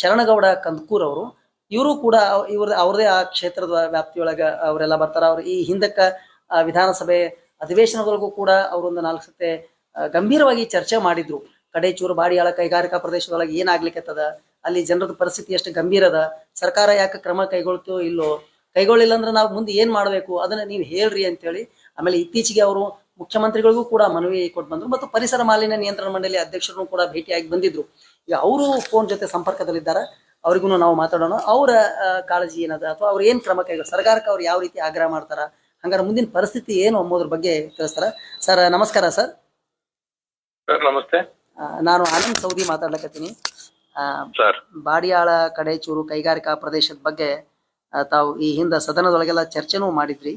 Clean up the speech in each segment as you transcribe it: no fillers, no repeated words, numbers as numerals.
ಚರಣಗೌಡ ಕಂದಕೂರ್ ಅವರು. ಇವರು ಕೂಡ ಅವ್ರದೇ ಆ ಕ್ಷೇತ್ರದ ವ್ಯಾಪ್ತಿಯೊಳಗ ಅವರೆಲ್ಲ ಬರ್ತಾರ. ಅವ್ರು ಈ ಹಿಂದಕ್ಕ ವಿಧಾನಸಭೆ ಅಧಿವೇಶನಗಳಿಗೂ ಕೂಡ ಅವರೊಂದು 4 ಸತೆ ಗಂಭೀರವಾಗಿ ಚರ್ಚೆ ಮಾಡಿದ್ರು. ಕಡೇಚೂರು ಬಾಡಿಯಾಳ ಕೈಗಾರಿಕಾ ಪ್ರದೇಶದೊಳಗೆ ಏನಾಗ್ಲಿಕ್ಕತ್ತದ, ಅಲ್ಲಿ ಜನರದ ಪರಿಸ್ಥಿತಿ ಎಷ್ಟು ಗಂಭೀರ ಅದ, ಸರ್ಕಾರ ಯಾಕೆ ಕ್ರಮ ಕೈಗೊಳ್ತೋ ಇಲ್ಲೋ, ಕೈಗೊಳ್ಳಿಲ್ಲ ಅಂದ್ರೆ ನಾವು ಮುಂದೆ ಏನ್ ಮಾಡ್ಬೇಕು ಅದನ್ನ ನೀವು ಹೇಳ್ರಿ ಅಂತ ಹೇಳಿ. ಆಮೇಲೆ ಇತ್ತೀಚೆಗೆ ಅವರು ಮುಖ್ಯಮಂತ್ರಿಗಳಿಗೂ ಕೂಡ ಮನವಿ ಕೊಟ್ಟು ಬಂದ್ರು ಮತ್ತು ಪರಿಸರ ಮಾಲಿನ್ಯ ನಿಯಂತ್ರಣ ಮಂಡಳಿ ಅಧ್ಯಕ್ಷರನ್ನು ಕೂಡ ಭೇಟಿಯಾಗಿ ಬಂದಿದ್ರು. ಈಗ ಅವರು ಫೋನ್ ಜೊತೆ ಸಂಪರ್ಕದಲ್ಲಿದ್ದಾರೆ, ಅವ್ರಿಗೂ ನಾವು ಮಾತಾಡೋಣ. ಅವರ ಕಾಳಜಿ ಏನದ ಅಥವಾ ಅವ್ರು ಏನ್ ಕ್ರಮ ಕೈಗೊಳ್ಳ, ಸರ್ಕಾರಕ್ಕೆ ಅವ್ರು ಯಾವ ರೀತಿ ಆಗ್ರಹ ಮಾಡ್ತಾರ, ಹಂಗಾರೆ ಮುಂದಿನ ಪರಿಸ್ಥಿತಿ ಏನು ಅಂಬೋದ್ರ ಬಗ್ಗೆ ತಿಳಿಸ್ತಾರ. ಸರ್ ನಮಸ್ಕಾರ. ಸರ್ ನಮಸ್ತೆ. ನಾನು ಆನಂದ್ ಸೌದಿ ಮಾತಾಡ್ಲಕತ್ತೀನಿ. ಬಾಡಿಯಾಳ ಕಡೇಚೂರು ಕೈಗಾರಿಕಾ ಪ್ರದೇಶದ ಬಗ್ಗೆ ತಾವು ಈ ಹಿಂದ ಸದನದೊಳಗೆಲ್ಲ ಚರ್ಚೆನೂ ಮಾಡಿದ್ರಿ.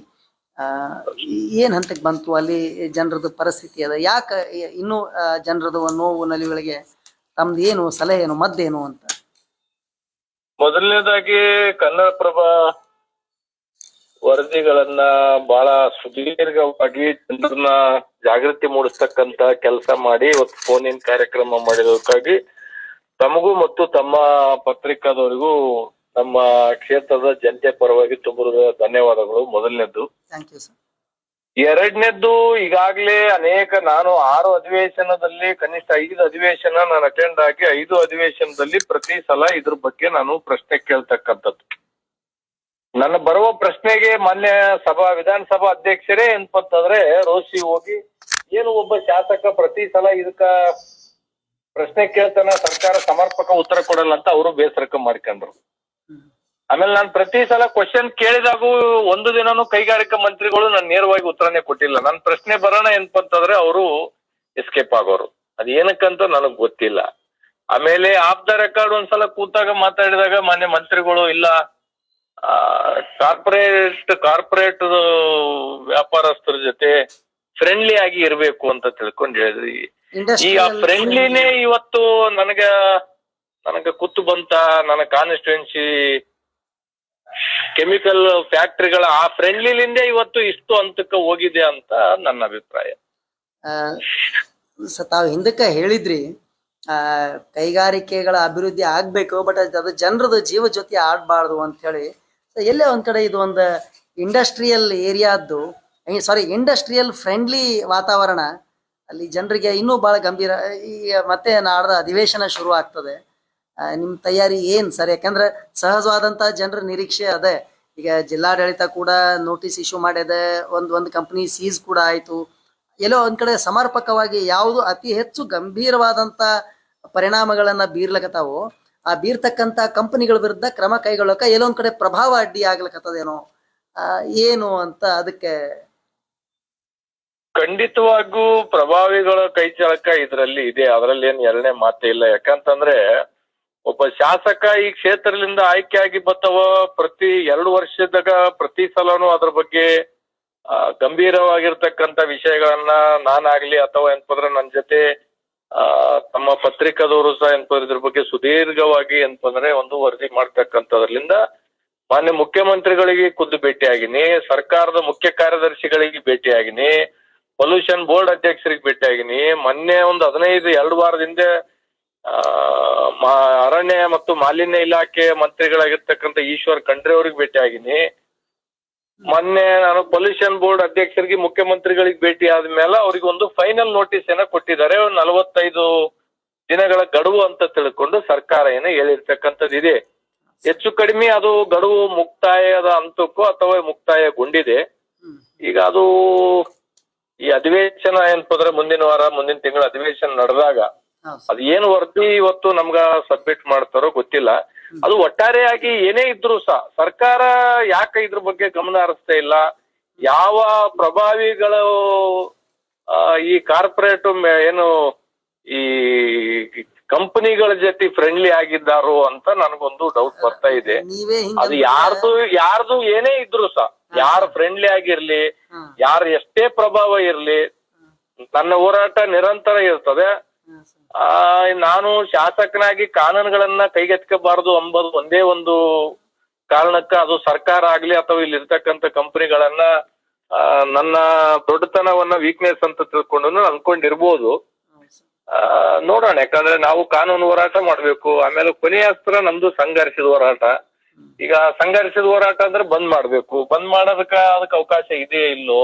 ಏನ್ ಹಂತಕ್ಕೆ ಬಂತು, ಅಲ್ಲಿ ಜನರದ ಪರಿಸ್ಥಿತಿ ಅದ, ಯಾಕೆ ಇನ್ನೂ ಜನರದ ನೋವು ನಲಿಗಳಿಗೆ ತಮ್ದು ಏನು ಸಲಹೆ ಏನು, ಮದ್ದೇನು ಅಂತ? ಮೊದಲನೇದಾಗಿ ಕನ್ನಡಪ್ರಭ ವರದಿಗಳನ್ನ ಬಹಳ ಸುದೀರ್ಘವಾಗಿ ಜನರನ್ನ ಜಾಗೃತಿ ಮೂಡಿಸ್ತಕ್ಕಂತ ಕೆಲಸ ಮಾಡಿ ಇವತ್ತು ಫೋನ್ ಇನ್ ಕಾರ್ಯಕ್ರಮ ಮಾಡಿರೋದಕ್ಕಾಗಿ ತಮಗೂ ಮತ್ತು ತಮ್ಮ ಪತ್ರಿಕಾದವರಿಗೂ ನಮ್ಮ ಕ್ಷೇತ್ರದ ಜನತೆ ಪರವಾಗಿ ತುಂಬ ಧನ್ಯವಾದಗಳು. ಮೊದಲನೇದ್ದು. ಎರಡನೇದ್ದು, ಈಗಾಗಲೇ ನಾನು 6 ಅಧಿವೇಶನದಲ್ಲಿ ಕನಿಷ್ಠ 5 ಅಧಿವೇಶನ ನಾನು ಅಟೆಂಡ್ ಆಗಿ 5 ಅಧಿವೇಶನದಲ್ಲಿ ಪ್ರತಿ ಸಲ ಇದ್ರ ಬಗ್ಗೆ ನಾನು ಪ್ರಶ್ನೆ ಕೇಳ್ತಕ್ಕಂಥದ್ದು. ನನ್ನ ಬರುವ ಪ್ರಶ್ನೆಗೆ ಮಾನ್ಯ ವಿಧಾನಸಭಾ ಅಧ್ಯಕ್ಷರೇ ಏನಪ್ಪಂತಂದ್ರೆ ರೋಸಿ ಹೋಗಿ, ಏನು ಒಬ್ಬ ಶಾಸಕ ಪ್ರತಿ ಸಲ ಇದಕ್ಕ ಪ್ರಶ್ನೆ ಕೇಳ್ತಾನ, ಸರ್ಕಾರ ಸಮರ್ಪಕ ಉತ್ತರ ಕೊಡಲ್ಲ ಅಂತ ಅವರು ಬೇಸರಕ್ಕೆ ಮಾಡ್ಕೊಂಡ್ರು. ಆಮೇಲೆ ನಾನು ಪ್ರತಿ ಸಲ ಕ್ವಶನ್ ಕೇಳಿದಾಗೂ ಒಂದು ದಿನನೂ ಕೈಗಾರಿಕಾ ಮಂತ್ರಿಗಳು ನಾನು ನೇರವಾಗಿ ಉತ್ತರನೇ ಕೊಟ್ಟಿಲ್ಲ. ನನ್ನ ಪ್ರಶ್ನೆ ಬರೋಣ ಏನಪ್ಪಂತಂದ್ರೆ ಅವರು ಎಸ್ಕೇಪ್ ಆಗೋರು. ಅದ್ ಏನಕ್ಕಂತ ನನಗ್ ಗೊತ್ತಿಲ್ಲ. ಆಮೇಲೆ ಆಫ್ ದ ರೆಕಾರ್ಡ್ ಒಂದ್ಸಲ ಕೂತಾಗ ಮಾತಾಡಿದಾಗ ಮಾನ್ಯ ಮಂತ್ರಿಗಳು ಇಲ್ಲ, ಕಾರ್ಪೊರೇಟ್ ವ್ಯಾಪಾರಸ್ಥರ ಜೊತೆ ಫ್ರೆಂಡ್ಲಿ ಆಗಿ ಇರ್ಬೇಕು ಅಂತ ತಿಳ್ಕೊಂಡ್ ಹೇಳಿದ್ರಿ. ಈ ಫ್ರೆಂಡ್ಲಿನೇ ಇವತ್ತು ನನಗ ಕುತ್ತು ಬಂತ. ನನ್ನ ಕಾನ್ಸ್ಟಿಟ್ಯೂನ್ಸಿ ಕೆಮಿಕಲ್ ಫ್ಯಾಕ್ಟ್ರಿಗಳ ಆ ಫ್ರೆಂಡ್ಲಿಲಿಂದ ಇವತ್ತು ಇಷ್ಟು ಹಂತಕ್ಕೆ ಹೋಗಿದೆ ಅಂತ ನನ್ನ ಅಭಿಪ್ರಾಯ. ತಾವು ಹಿಂದಕ್ಕೆ ಹೇಳಿದ್ರಿ ಕೈಗಾರಿಕೆಗಳ ಅಭಿವೃದ್ಧಿ ಆಗ್ಬೇಕು, ಬಟ್ ಅದು ಜನರದ ಜೀವ ಜೊತೆ ಆಡ್ಬಾರ್ದು ಅಂತ ಹೇಳಿ. ಎಲ್ಲೇ ಒಂದ್ ಕಡೆ ಇದು ಒಂದು ಇಂಡಸ್ಟ್ರಿಯಲ್ ಏರಿಯಾದ್ದು, ಇಂಡಸ್ಟ್ರಿಯಲ್ ಫ್ರೆಂಡ್ಲಿ ವಾತಾವರಣ, ಅಲ್ಲಿ ಜನರಿಗೆ ಇನ್ನೂ ಬಹಳ ಗಂಭೀರ. ಈ ಮತ್ತೆ ನಾಡ್ದ ಅಧಿವೇಶನ ಶುರು ಆಗ್ತದೆ, ನಿಮ್ ತಯಾರಿ ಏನ್ ಸರ್? ಯಾಕಂದ್ರೆ ಸಹಜವಾದಂತ ಜನರ ನಿರೀಕ್ಷೆ ಅದೇ. ಈಗ ಜಿಲ್ಲಾಡಳಿತ ಕೂಡ ನೋಟಿಸ್ ಇಶ್ಯೂ ಮಾಡಿದೆ, ಒಂದು ಕಂಪನಿ ಸೀಸ್ ಕೂಡ ಆಯ್ತು. ಎಲ್ಲೋ ಒಂದ್ ಕಡೆ ಸಮರ್ಪಕವಾಗಿ ಯಾವುದು ಅತಿ ಹೆಚ್ಚು ಗಂಭೀರವಾದಂತ ಪರಿಣಾಮಗಳನ್ನ ಬೀರ್ಲಕತ್ತಾವು, ಆ ಬೀರ್ತಕ್ಕಂತ ಕಂಪನಿಗಳ ವಿರುದ್ಧ ಕ್ರಮ ಕೈಗೊಳ್ಳಕ ಎಲ್ಲೋ ಒಂದ್ ಕಡೆ ಪ್ರಭಾವ ಅಡ್ಡಿ ಆಗ್ಲಕತ್ತದೇನೋ ಏನು ಅಂತ. ಅದಕ್ಕೆ ಖಂಡಿತವಾಗೂ ಪ್ರಭಾವಿಗಳ ಕೈ ಚಳಕ ಇದ್ರಲ್ಲಿ ಇದೆ, ಅದರಲ್ಲಿ ಏನ್ ಎರಡನೇ ಮಾತೇ ಇಲ್ಲ. ಯಾಕಂತಂದ್ರೆ ಒಬ್ಬ ಶಾಸಕ ಈ ಕ್ಷೇತ್ರದಿಂದ ಆಯ್ಕೆಯಾಗಿ ಬತ್ತವ ಪ್ರತಿ 2 ವರ್ಷದಾಗ ಪ್ರತಿ ಸಲನೂ ಅದ್ರ ಬಗ್ಗೆ ಗಂಭೀರವಾಗಿರ್ತಕ್ಕಂಥ ವಿಷಯಗಳನ್ನ ನಾನಾಗ್ಲಿ ಅಥವಾ ಏನಪ್ಪಂದ್ರೆ ನನ್ನ ಜೊತೆ ತಮ್ಮ ಪತ್ರಿಕಾದವರು ಸಹ ಏನಪ್ಪಂದ್ರೆ ಇದ್ರ ಬಗ್ಗೆ ಸುದೀರ್ಘವಾಗಿ ಏನಪ್ಪಂದ್ರೆ ಒಂದು ವರದಿ ಮಾಡ್ತಕ್ಕಂಥದ್ರಿಂದ ಮಾನ್ಯ ಮುಖ್ಯಮಂತ್ರಿಗಳಿಗೆ ಖುದ್ದು ಭೇಟಿಯಾಗಿನಿ, ಸರ್ಕಾರದ ಮುಖ್ಯ ಕಾರ್ಯದರ್ಶಿಗಳಿಗೆ ಭೇಟಿಯಾಗಿನಿ, ಪೊಲ್ಯೂಷನ್ ಬೋರ್ಡ್ ಅಧ್ಯಕ್ಷರಿಗೆ ಭೇಟಿಯಾಗಿನಿ. ಮೊನ್ನೆ ಒಂದು 2 ವಾರದಿಂದ ಅರಣ್ಯ ಮತ್ತು ಮಾಲಿನ್ಯ ಇಲಾಖೆ ಮಂತ್ರಿಗಳಾಗಿರ್ತಕ್ಕಂಥ ಈಶ್ವರ್ ಖಂಡ್ರೆ ಅವ್ರಿಗೆ ಭೇಟಿಯಾಗಿನಿ. ಮೊನ್ನೆ ನಾನು ಪೊಲ್ಯೂಷನ್ ಬೋರ್ಡ್ ಅಧ್ಯಕ್ಷರಿಗೆ ಮುಖ್ಯಮಂತ್ರಿಗಳಿಗೆ ಭೇಟಿ ಆದ್ಮೇಲೆ ಅವ್ರಿಗೆ ಒಂದು ಫೈನಲ್ ನೋಟಿಸ್ ಏನೋ ಕೊಟ್ಟಿದ್ದಾರೆ. 45 ದಿನಗಳ ಗಡುವು ಅಂತ ತಿಳ್ಕೊಂಡು ಸರ್ಕಾರ ಏನೋ ಹೇಳಿರ್ತಕ್ಕಂಥದ್ದಿದೆ. ಹೆಚ್ಚು ಕಡಿಮೆ ಅದು ಗಡುವು ಮುಕ್ತಾಯದ ಹಂತಕ್ಕೂ ಅಥವಾ ಮುಕ್ತಾಯಗೊಂಡಿದೆ. ಈಗ ಅದು ಈ ಅಧಿವೇಶನ ಏನಪ್ಪಂದ್ರೆ ಮುಂದಿನ ತಿಂಗಳ ಅಧಿವೇಶನ ನಡೆದಾಗ ಅದು ಏನು ವರದಿ ಇವತ್ತು ನಮ್ಗ ಸಬ್ಮಿಟ್ ಮಾಡ್ತಾರೋ ಗೊತ್ತಿಲ್ಲ. ಅದು ಒಟ್ಟಾರೆಯಾಗಿ ಏನೇ ಇದ್ರು ಸಹ ಸರ್ಕಾರ ಯಾಕೆ ಇದ್ರ ಬಗ್ಗೆ ಗಮನ ಹರಿಸ್ತಾ ಇಲ್ಲ, ಯಾವ ಪ್ರಭಾವಿಗಳು ಈ ಕಾರ್ಪೊರೇಟ್ ಏನು ಈ ಕಂಪನಿಗಳ ಜೊತೆ ಫ್ರೆಂಡ್ಲಿ ಆಗಿದ್ದಾರೋ ಅಂತ ನನಗೊಂದು ಡೌಟ್ ಬರ್ತಾ ಇದೆ. ಅದು ಯಾರ್ದು ಏನೇ ಇದ್ರು ಸಹ, ಯಾರು ಫ್ರೆಂಡ್ಲಿ ಆಗಿರ್ಲಿ, ಯಾರು ಎಷ್ಟೇ ಪ್ರಭಾವ ಇರ್ಲಿ, ನನ್ನ ಹೋರಾಟ ನಿರಂತರ ಇರ್ತದೆ. ನಾನು ಶಾಸಕನಾಗಿ ಕಾನೂನುಗಳನ್ನ ಕೈಗೆತ್ಕಬಾರದು ಎಂಬುದು ಒಂದೇ ಒಂದು ಕಾರಣಕ್ಕ ಅದು ಸರ್ಕಾರ ಆಗ್ಲಿ ಅಥವಾ ಇಲ್ಲಿ ಇರ್ತಕ್ಕಂಥ ಕಂಪನಿಗಳನ್ನ ನನ್ನ ದೊಡ್ಡತನವನ್ನ ವೀಕ್ನೆಸ್ ಅಂತ ತಿಳ್ಕೊಂಡು ಅನ್ಕೊಂಡಿರ್ಬೋದು. ನೋಡೋಣ, ಯಾಕಂದ್ರೆ ನಾವು ಕಾನೂನು ಹೋರಾಟ ಮಾಡ್ಬೇಕು. ಆಮೇಲೆ ಕೊನೆಯ ಅಸ್ತ್ರ ನಮ್ದು ಸಂಘರ್ಷದ ಹೋರಾಟ. ಈಗ ಸಂಘರ್ಷದ ಹೋರಾಟ ಅಂದ್ರೆ ಬಂದ್ ಮಾಡ್ಬೇಕು. ಬಂದ್ ಮಾಡೋದಕ್ಕ ಅದಕ್ಕೆ ಅವಕಾಶ ಇದೆಯೇ ಇಲ್ಲೋ,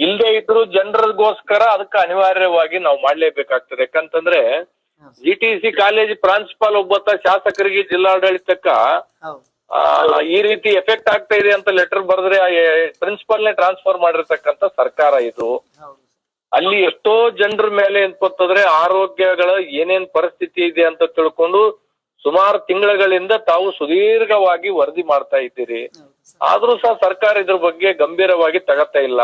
ಇಲ್ಲದೆ ಇದ್ರು ಜನರಿಗೋಸ್ಕರ ಅದಕ್ಕೆ ಅನಿವಾರ್ಯವಾಗಿ ನಾವು ಮಾಡ್ಲೇಬೇಕಾಗ್ತದೆ. ಯಾಕಂತಂದ್ರೆ GTC ಕಾಲೇಜ್ ಪ್ರಾಂಶುಪಾಲ್ ಒಬ್ಬತ್ತ ಶಾಸಕರಿಗೆ ಜಿಲ್ಲಾಡಳಿತಕ್ಕ ಈ ರೀತಿ ಎಫೆಕ್ಟ್ ಆಗ್ತಾ ಇದೆ ಅಂತ ಲೆಟರ್ ಬರೆದ್ರೆ ಪ್ರಿನ್ಸಿಪಲ್ ನೇ ಟ್ರಾನ್ಸ್ಫರ್ ಮಾಡಿರ್ತಕ್ಕಂಥ ಸರ್ಕಾರ ಇದು. ಅಲ್ಲಿ ಎಷ್ಟೋ ಜನರ ಮೇಲೆ ಏನ್ಪತ್ತಂದ್ರೆ ಆರೋಗ್ಯಗಳ ಏನೇನ್ ಪರಿಸ್ಥಿತಿ ಇದೆ ಅಂತ ತಿಳ್ಕೊಂಡು ಸುಮಾರು ತಿಂಗಳುಗಳಿಂದ ತಾವು ಸುದೀರ್ಘವಾಗಿ ವರದಿ ಮಾಡ್ತಾ ಇದ್ದೀರಿ. ಆದ್ರೂ ಸಹ ಸರ್ಕಾರ ಇದ್ರ ಬಗ್ಗೆ ಗಂಭೀರವಾಗಿ ತಗತ್ತಾ ಇಲ್ಲ.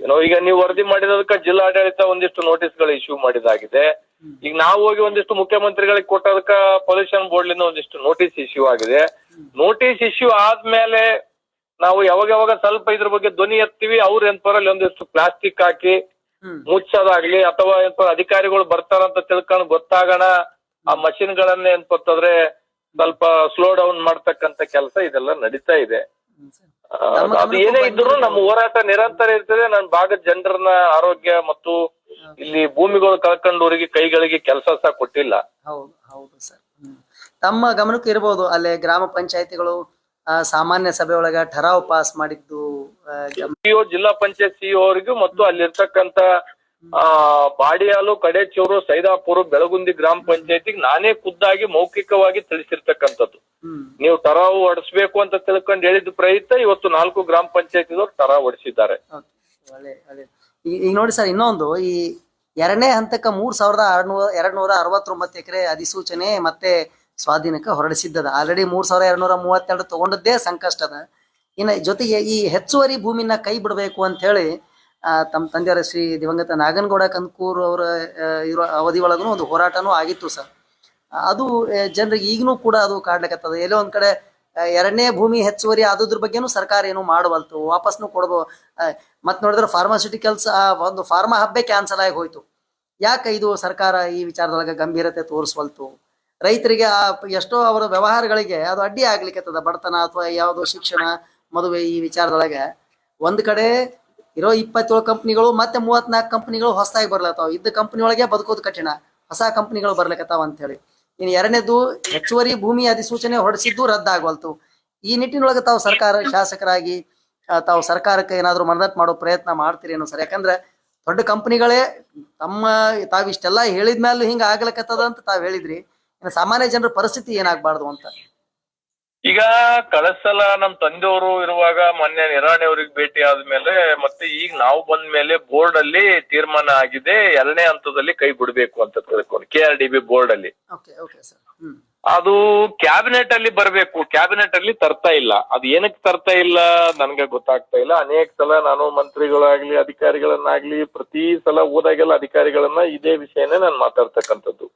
ಏನೋ ಈಗ ನೀವು ವರದಿ ಮಾಡಿರೋದಕ್ಕೆ ಜಿಲ್ಲಾಡಳಿತ ಒಂದಿಷ್ಟು ನೋಟಿಸ್ಗಳು ಇಶ್ಯೂ ಮಾಡಿದಾಗಿದೆ. ಈಗ ನಾವು ಹೋಗಿ ಒಂದಿಷ್ಟು ಮುಖ್ಯಮಂತ್ರಿಗಳಿಗೆ ಕೊಟ್ಟದಕ್ಕ ಪೊಲ್ಯೂಷನ್ ಬೋರ್ಡ್ಲಿಂದ ಒಂದಿಷ್ಟು ನೋಟಿಸ್ ಇಶ್ಯೂ ಆಗಿದೆ. ನೋಟಿಸ್ ಇಶ್ಯೂ ಆದ್ಮೇಲೆ ನಾವು ಯಾವಾಗ ಸ್ವಲ್ಪ ಇದ್ರ ಬಗ್ಗೆ ಧ್ವನಿ ಎತ್ತೀವಿ, ಅವ್ರ ಏನ್ಪರಲ್ಲಿ ಒಂದಿಷ್ಟು ಪ್ಲಾಸ್ಟಿಕ್ ಹಾಕಿ ಮುಚ್ಚೋದಾಗ್ಲಿ ಅಥವಾ ಅಧಿಕಾರಿಗಳು ಬರ್ತಾರಂತ ತಿಳ್ಕೊಂಡು ಗೊತ್ತಾಗೋಣ ಆ ಮಷಿನ್ ಗಳನ್ನ ಏನ್ಪತ್ತಂದ್ರೆ ಸ್ವಲ್ಪ ಸ್ಲೋ ಡೌನ್ ಮಾಡ್ತಕ್ಕಂತ ಕೆಲಸ ಇದೆಲ್ಲ ನಡೀತಾ ಇದೆ. ಅದು ಏನೇ ಇದ್ರು ನಮ್ಮ ಹೋರಾಟ ನಿರಂತರ ಇರ್ತದೆ. ನನ್ನ ಭಾಗದ ಜನರನ್ನ ಆರೋಗ್ಯ ಮತ್ತು ಇಲ್ಲಿ ಭೂಮಿಗಳು ಕಳ್ಕೊಂಡವರಿಗೆ ಕೈಗಳಿಗೆ ಕೆಲಸ ಸಹ ಕೊಟ್ಟಿಲ್ಲ. ಹೌದು ಹೌದು ಸರ್. ತಮ್ಮ ಗಮನಕ್ಕೆ ಇರ್ಬೋದು, ಅಲ್ಲೇ ಗ್ರಾಮ ಪಂಚಾಯತಿಗಳು ಸಾಮಾನ್ಯ ಸಭೆ ಒಳಗ ಠರಾವ್ ಪಾಸ್ ಮಾಡಿದ್ದು ಸಿಇಒ ಜಿಲ್ಲಾ ಪಂಚಾಯತ್ ಸಿಇಒ ಅವರಿಗೂ ಮತ್ತು ಅಲ್ಲಿರ್ತಕ್ಕಂತ ಬಾಡಿಯಾಲು, ಕಡೇಚೂರು, ಸೈದಾಪುರ, ಬೆಳಗುಂದಿ ಗ್ರಾಮ ಪಂಚಾಯತಿಗೆ ನಾನೇ ಖುದ್ದಾಗಿ ಮೌಖಿಕವಾಗಿ ತಿಳಿಸಿರ್ತಕ್ಕಂಥದ್ದು. ನೀವು ಠರಾವು ಹೊಡಿಸ್ಬೇಕು ಅಂತ ತಿಳ್ಕೊಂಡು ಹೇಳಿದ ಪ್ರಯುಕ್ತ ಇವತ್ತು 4 ಗ್ರಾಮ ಪಂಚಾಯತಿದವ್ರು ಠರಾವ್ ಹೊಡಿಸಿದ್ದಾರೆ. ಈಗ ನೋಡಿ ಸರ್, ಇನ್ನೊಂದು ಈ ಎರಡನೇ ಹಂತಕ್ಕ 3269 ಎಕರೆ ಅಧಿಸೂಚನೆ ಮತ್ತೆ ಸ್ವಾಧೀನಕ್ಕೆ ಹೊರಡಿಸಿದ್ದದ. ಆಲ್ರೆಡಿ 3232 ತಗೊಂಡದ್ದೇ ಸಂಕಷ್ಟದ. ಇನ್ನು ಜೊತೆಗೆ ಈ ಹೆಚ್ಚುವರಿ ಭೂಮಿನ ಕೈ ಬಿಡಬೇಕು ಅಂತ ಹೇಳಿ ತಮ್ಮ ತಂದೆಯವರ ಶ್ರೀ ದಿವಂಗತ ನಾಗನಗೌಡ ಕಂದಕೂರ್ ಅವರ ಇರೋ ಅವಧಿ ಒಳಗೂ ಒಂದು ಹೋರಾಟನೂ ಆಗಿತ್ತು ಸರ್. ಅದು ಜನರಿಗೆ ಈಗನೂ ಕೂಡ ಅದು ಕಾಡ್ಲಿಕ್ಕತ್ತದ. ಎಲ್ಲೋ ಒಂದ್ ಕಡೆ ಎರಡನೇ ಭೂಮಿ ಹೆಚ್ಚುವರಿ ಆದದ್ರ ಬಗ್ಗೆನೂ ಸರ್ಕಾರ ಏನು ಮಾಡಬಲ್ತು, ವಾಪಸ್ನು ಕೊಡ್ಬೋ. ಮತ್ ನೋಡಿದ್ರೆ ಫಾರ್ಮಾಸ್ಯೂಟಿಕಲ್ಸ್ ಒಂದು ಫಾರ್ಮಾ ಹಬ್ಬೆ ಕ್ಯಾನ್ಸಲ್ ಆಗಿ ಹೋಯ್ತು. ಯಾಕೆ ಇದು ಸರ್ಕಾರ ಈ ವಿಚಾರದೊಳಗೆ ಗಂಭೀರತೆ ತೋರಿಸ್ವಲ್ತು? ರೈತರಿಗೆ ಎಷ್ಟೋ ಅವರ ವ್ಯವಹಾರಗಳಿಗೆ ಅದು ಅಡ್ಡಿ ಆಗ್ಲಿಕ್ಕತ್ತದ. ಬಡತನ ಅಥವಾ ಯಾವುದೋ ಶಿಕ್ಷಣ, ಮದುವೆ ಈ ವಿಚಾರದೊಳಗೆ ಒಂದ್ ಕಡೆ ಇರೋ 27 ಕಂಪ್ನಿಗಳು ಮತ್ತೆ 34 ಕಂಪ್ನಿಗಳು ಹೊಸದಾಗಿ ಬರ್ಲತ್ತಾವ. ಇದ್ದ ಕಂಪ್ನಿ ಒಳಗೆ ಬದುಕೋದು ಕಠಿಣ, ಹೊಸ ಕಂಪ್ನಿಗಳು ಬರ್ಲಿಕ್ಕತ್ತಾವ ಅಂತ ಹೇಳಿ. ಇನ್ನು ಎರಡನೇದು ಹೆಚ್ಚುವರಿ ಭೂಮಿ ಅಧಿಸೂಚನೆ ಹೊರಡಿಸಿದ್ದು ರದ್ದಾಗವಲ್ತು. ಈ ನಿಟ್ಟಿನೊಳಗೆ ತಾವು ಶಾಸಕರಾಗಿ ತಾವು ಸರ್ಕಾರಕ್ಕೆ ಏನಾದ್ರು ಮನದಟ್ಟು ಮಾಡೋ ಪ್ರಯತ್ನ ಮಾಡ್ತೀರೇನೋ ಸರ್? ಯಾಕಂದ್ರೆ ದೊಡ್ಡ ಕಂಪ್ನಿಗಳೇ ತಾವಿಷ್ಟೆಲ್ಲ ಹೇಳಿದ್ಮೇಲೂ ಹಿಂಗ ಆಗ್ಲಿಕ್ಕತ್ತದ ಅಂತ ತಾವ್ ಹೇಳಿದ್ರಿ. ಇನ್ನು ಸಾಮಾನ್ಯ ಜನರ ಪರಿಸ್ಥಿತಿ ಏನಾಗ್ಬಾರ್ದು ಅಂತ. ಈಗ ಕಳೆಸಲ ನಮ್ ತಂದೆಯವರು ಇರುವಾಗ ಮೊನ್ನೆ ನಿರಾಣಿ ಅವ್ರಿಗೆ ಭೇಟಿ ಆದ್ಮೇಲೆ ಮತ್ತೆ ಈಗ ನಾವು ಬಂದ್ಮೇಲೆ ಬೋರ್ಡ್ ಅಲ್ಲಿ ತೀರ್ಮಾನ ಆಗಿದೆ 2ನೇ ಹಂತದಲ್ಲಿ ಕೈ ಬಿಡ್ಬೇಕು ಅಂತ ತಿಳ್ಕೊಂಡು KRDB ಬೋರ್ಡ್ ಅಲ್ಲಿ. ಅದು ಕ್ಯಾಬಿನೆಟ್ ಅಲ್ಲಿ ಬರ್ಬೇಕು, ಕ್ಯಾಬಿನೆಟ್ ಅಲ್ಲಿ ತರ್ತಾ ಇಲ್ಲ. ಅದು ಏನಕ್ಕೆ ತರ್ತಾ ಇಲ್ಲ ನನ್ಗೆ ಗೊತ್ತಾಗ್ತಾ ಇಲ್ಲ. ಅನೇಕ ಸಲ ನಾನು ಮಂತ್ರಿಗಳಾಗ್ಲಿ ಅಧಿಕಾರಿಗಳನ್ನಾಗ್ಲಿ ಪ್ರತಿ ಸಲ ಹೋದಾಗೆಲ್ಲ ಅಧಿಕಾರಿಗಳನ್ನ ಇದೇ ವಿಷಯನೇ ನಾನು ಮಾತಾಡ್ತಕ್ಕಂಥದ್ದು.